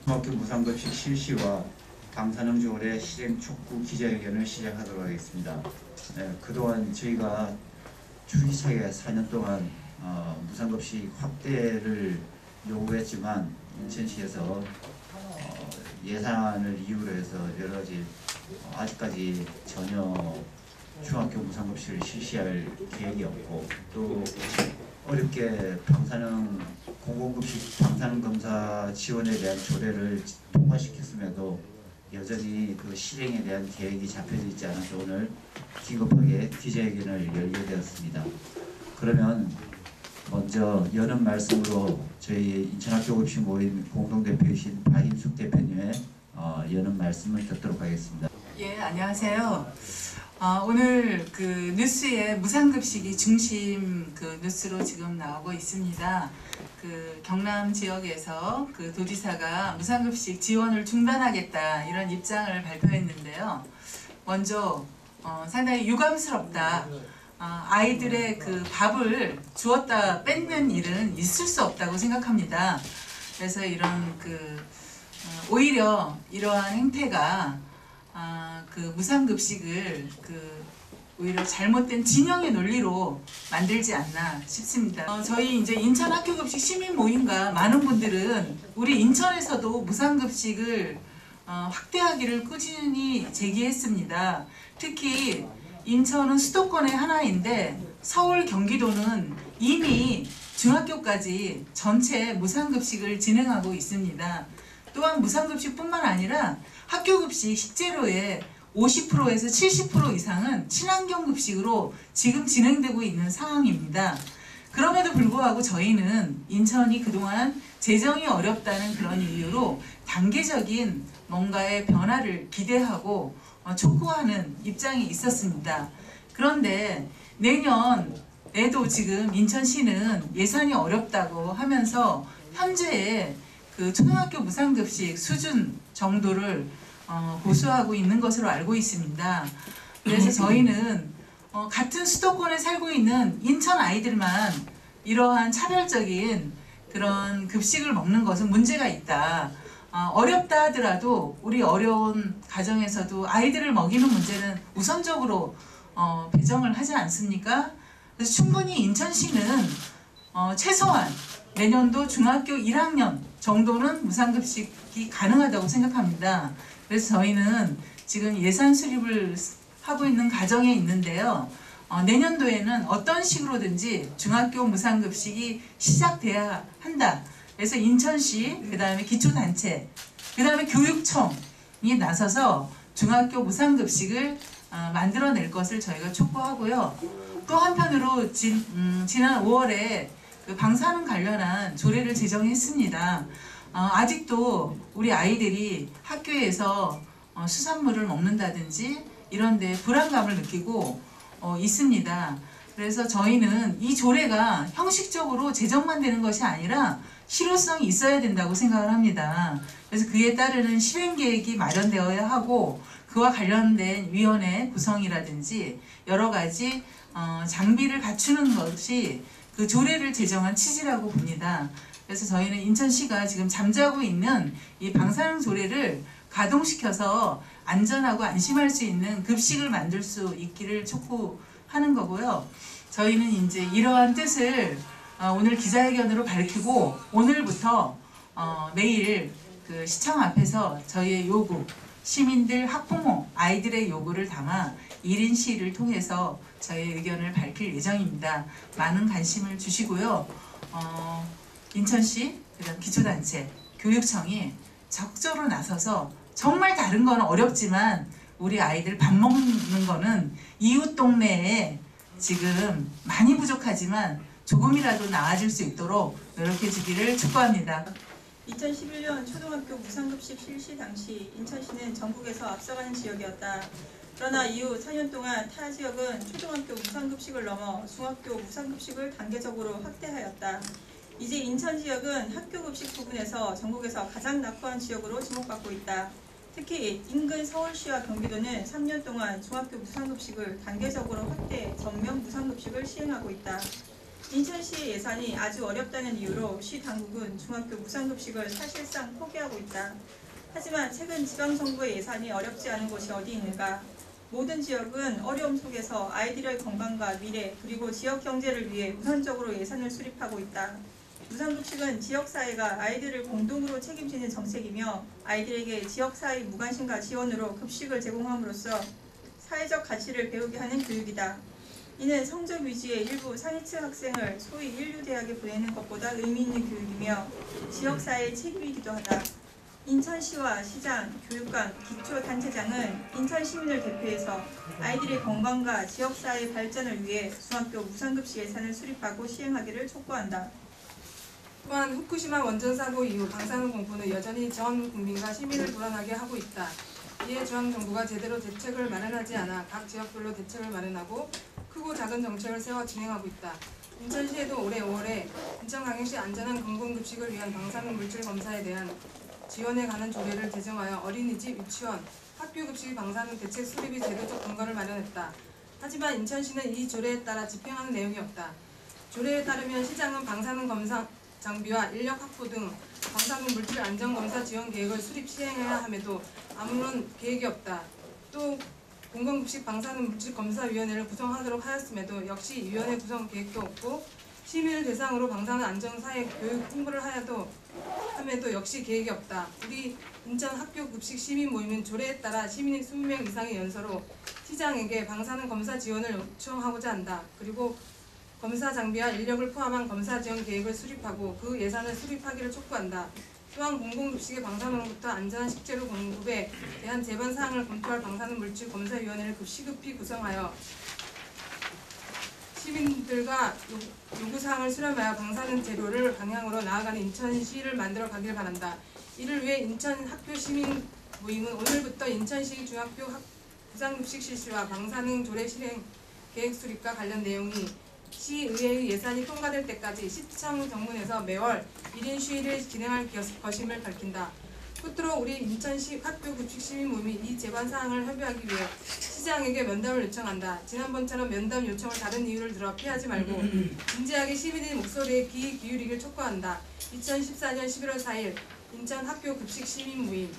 중학교 무상급식 실시와 방사능 조례 실행 촉구 기자회견을 시작하도록 하겠습니다. 네, 그동안 저희가 줄기차게 4년 동안 무상급식 확대를 요구했지만 인천시에서 예산을 이유로 해서 여러 가지 아직까지 전혀 중학교 무상급식을 실시할 계획이 없고, 또 어렵게 공공급식 방사능 검사 지원에 대한 조례를 통과시켰음에도 여전히 그 실행에 대한 계획이 잡혀져 있지 않아서 오늘 긴급하게 기자회견을 열게 되었습니다. 그러면 먼저 여는 말씀으로 저희 인천학교급식 모임 공동대표이신 박임숙 대표님의 여는 말씀을 듣도록 하겠습니다. 예, 안녕하세요. 오늘 그 뉴스에 무상급식이 중심 그 뉴스로 지금 나오고 있습니다. 그 경남 지역에서 그 도지사가 무상급식 지원을 중단하겠다 이런 입장을 발표했는데요. 먼저 상당히 유감스럽다. 아이들의 그 밥을 주었다 뺏는 일은 있을 수 없다고 생각합니다. 그래서 이런 오히려 이러한 행태가 그 무상급식을 오히려 잘못된 진영의 논리로 만들지 않나 싶습니다. 저희 이제 인천 학교급식 시민 모임과 많은 분들은 우리 인천에서도 무상급식을 확대하기를 꾸준히 제기했습니다. 특히 인천은 수도권의 하나인데 서울, 경기도는 이미 중학교까지 전체 무상급식을 진행하고 있습니다. 또한 무상급식뿐만 아니라 학교급식 식재료의 50%에서 70% 이상은 친환경급식으로 지금 진행되고 있는 상황입니다. 그럼에도 불구하고 저희는 인천이 그동안 재정이 어렵다는 그런 이유로 단계적인 뭔가의 변화를 기대하고 촉구하는 입장이 있었습니다. 그런데 내년에도 지금 인천시는 예산이 어렵다고 하면서 현재의 그 초등학교 무상급식 수준 정도를 고수하고 있는 것으로 알고 있습니다. 그래서 저희는 같은 수도권에 살고 있는 인천 아이들만 이러한 차별적인 그런 급식을 먹는 것은 문제가 있다. 어렵다 하더라도 우리 어려운 가정에서도 아이들을 먹이는 문제는 우선적으로 배정을 하지 않습니까? 그래서 충분히 인천시는 최소한 내년도 중학교 1학년 정도는 무상급식이 가능하다고 생각합니다. 그래서 저희는 지금 예산 수립을 하고 있는 과정에 있는데요. 내년도에는 어떤 식으로든지 중학교 무상급식이 시작돼야 한다. 그래서 인천시, 그 다음에 기초단체, 그 다음에 교육청이 나서서 중학교 무상급식을 만들어낼 것을 저희가 촉구하고요. 또 한편으로 지난 5월에 그 방사능 관련한 조례를 제정했습니다. 아직도 우리 아이들이 학교에서 수산물을 먹는다든지 이런 데 불안감을 느끼고 있습니다. 그래서 저희는 이 조례가 형식적으로 제정만 되는 것이 아니라 실효성이 있어야 된다고 생각을 합니다. 그래서 그에 따르는 실행계획이 마련되어야 하고, 그와 관련된 위원회 구성이라든지 여러 가지 장비를 갖추는 것이 그 조례를 제정한 취지라고 봅니다. 그래서 저희는 인천시가 지금 잠자고 있는 이 방사능 조례를 가동시켜서 안전하고 안심할 수 있는 급식을 만들 수 있기를 촉구하는 거고요. 저희는 이제 이러한 뜻을 오늘 기자회견으로 밝히고, 오늘부터 매일 그 시청 앞에서 저희의 요구, 시민들, 학부모, 아이들의 요구를 담아 1인 시위를 통해서 저희의 의견을 밝힐 예정입니다. 많은 관심을 주시고요. 인천시, 그다음 기초단체, 교육청이 적극적으로 나서서 정말 다른 건 어렵지만 우리 아이들 밥 먹는 거는 이웃 동네에 지금 많이 부족하지만 조금이라도 나아질 수 있도록 노력해 주기를 촉구합니다. 2011년 초등학교 무상급식 실시 당시 인천시는 전국에서 앞서가는 지역이었다. 그러나 이후 4년 동안 타 지역은 초등학교 무상급식을 넘어 중학교 무상급식을 단계적으로 확대하였다. 이제 인천 지역은 학교급식 부분에서 전국에서 가장 낙후한 지역으로 지목받고 있다. 특히 인근 서울시와 경기도는 3년 동안 중학교 무상급식을 단계적으로 확대 전면 무상급식을 시행하고 있다. 인천시 예산이 아주 어렵다는 이유로 시 당국은 중학교 무상급식을 사실상 포기하고 있다. 하지만 최근 지방정부의 예산이 어렵지 않은 곳이 어디 있는가? 모든 지역은 어려움 속에서 아이들의 건강과 미래 그리고 지역 경제를 위해 우선적으로 예산을 수립하고 있다. 무상급식은 지역사회가 아이들을 공동으로 책임지는 정책이며 아이들에게 지역사회 무관심과 지원으로 급식을 제공함으로써 사회적 가치를 배우게 하는 교육이다. 이는 성적 위주의 일부 상위층 학생을 소위 인류대학에 보내는 것보다 의미 있는 교육이며 지역사회의 책임이기도 하다. 인천시와 시장, 교육감, 기초단체장은 인천 시민을 대표해서 아이들의 건강과 지역사회의 발전을 위해 중학교 무상급식 예산을 수립하고 시행하기를 촉구한다. 또한 후쿠시마 원전 사고 이후 방사능 공포는 여전히 전 국민과 시민을 불안하게 하고 있다. 이에 중앙정부가 제대로 대책을 마련하지 않아 각 지역별로 대책을 마련하고 크고 작은 정책을 세워 진행하고 있다. 인천시에도 올해 5월에 인천광역시 안전한 공공급식을 위한 방사능 물질 검사에 대한 지원에 관한 조례를 제정하여 어린이집, 유치원, 학교급식 방사능 대책 수립이 제도적 근거를 마련했다. 하지만 인천시는 이 조례에 따라 집행하는 내용이 없다. 조례에 따르면 시장은 방사능 검사 장비와 인력 확보 등 방사능 물질 안전검사 지원 계획을 수립 시행해야 함에도 아무런 계획이 없다. 또 공공급식 방사능 물질 검사위원회를 구성하도록 하였음에도 역시 위원회 구성 계획도 없고 시민을 대상으로 방사능 안전사회 교육 홍보를 함에도 역시 계획이 없다. 우리 인천 학교 급식 시민 모임은 조례에 따라 시민이 20명 이상의 연서로 시장에게 방사능 검사 지원을 요청하고자 한다. 그리고 검사 장비와 인력을 포함한 검사 지원 계획을 수립하고 그 예산을 수립하기를 촉구한다. 또한 공공급식의 방사능으로부터 안전한 식재료 공급에 대한 제반 사항을 검토할 방사능 물질 검사위원회를 시급히 구성하여 시민들과 요구사항을 수렴하여 방사능 제로를 방향으로 나아가는 인천시를 만들어 가길 바란다. 이를 위해 인천 학교 시민 모임은 오늘부터 인천시 중학교 무상급식 실시와 방사능 조례 실행 계획 수립과 관련 내용이 시의회의 예산이 통과될 때까지 시청 정문에서 매월 1인 시위를 진행할 것임을 밝힌다. 끝으로 우리 인천시 학교 급식 시민 모임이 이 제반 사항을 협의하기 위해 시장에게 면담을 요청한다. 지난번처럼 면담 요청을 다른 이유를 들어 피하지 말고 진지하게 시민의 목소리에 귀 기울이길 촉구한다. 2014년 11월 4일 인천 학교 급식 시민 모임